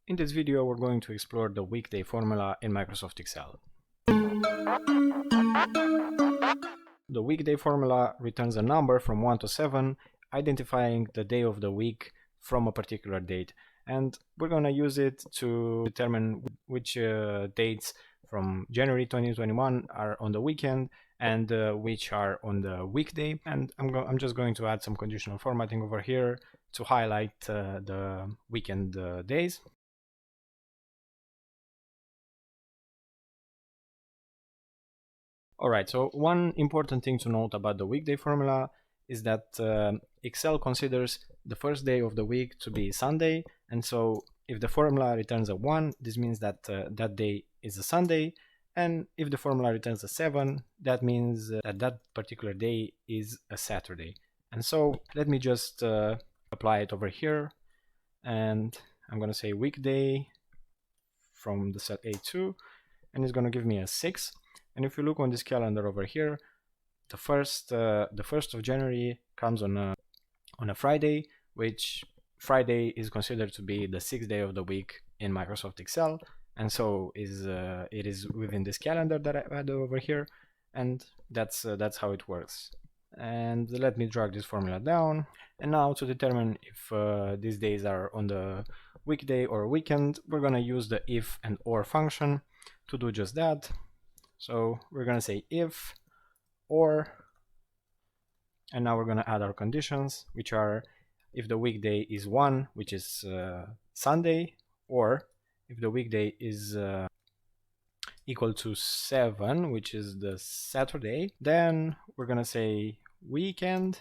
In this video, we're going to explore the weekday formula in Microsoft Excel. The weekday formula returns a number from 1 to 7, identifying the day of the week from a particular date. And we're going to use it to determine which dates from January 2021 are on the weekend and which are on the weekday. And I'm just going to add some conditional formatting over here to highlight the weekend days. Alright, so one important thing to note about the weekday formula is that Excel considers the first day of the week to be Sunday, and so if the formula returns a 1, this means that that day is a Sunday, and if the formula returns a 7, that means that that particular day is a Saturday. And so let me just apply it over here, and I'm going to say weekday from the set A2, and it's going to give me a 6. And if you look on this calendar over here, the 1st of January comes on a Friday, which Friday is considered to be the 6th day of the week in Microsoft Excel, and so it is within this calendar that I had over here, and that's how it works. And let me drag this formula down. And now to determine if these days are on the weekday or weekend, we're gonna use the if and or function to do just that. So we're going to say if, or, and now we're going to add our conditions, which are if the weekday is 1, which is Sunday, or if the weekday is equal to 7, which is the Saturday, then we're going to say weekend,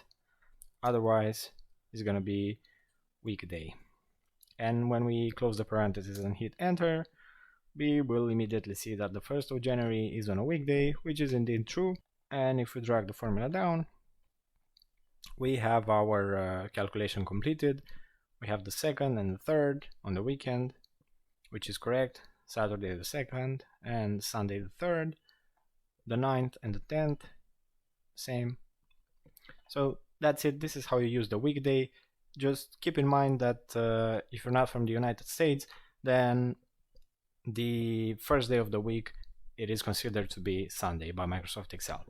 otherwise it's going to be weekday. And when we close the parentheses and hit enter, we will immediately see that the 1st of January is on a weekday, which is indeed true. And if we drag the formula down, we have our calculation completed. We have the 2nd and the 3rd on the weekend, which is correct, Saturday the 2nd and Sunday the 3rd, the 9th and the 10th, same. So that's it. This is how you use the weekday. Just keep in mind that if you're not from the United States, then the first day of the week, it is considered to be Sunday by Microsoft Excel.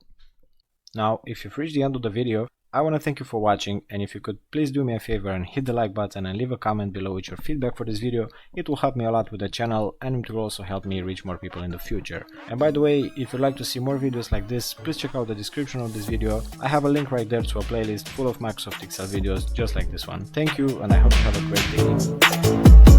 Now, if you've reached the end of the video, I want to thank you for watching, and if you could please do me a favor and hit the like button and leave a comment below with your feedback for this video. It will help me a lot with the channel, and it will also help me reach more people in the future. And by the way, if you'd like to see more videos like this, please check out the description of this video. I have a link right there to a playlist full of Microsoft Excel videos just like this one. Thank you, and I hope you have a great day.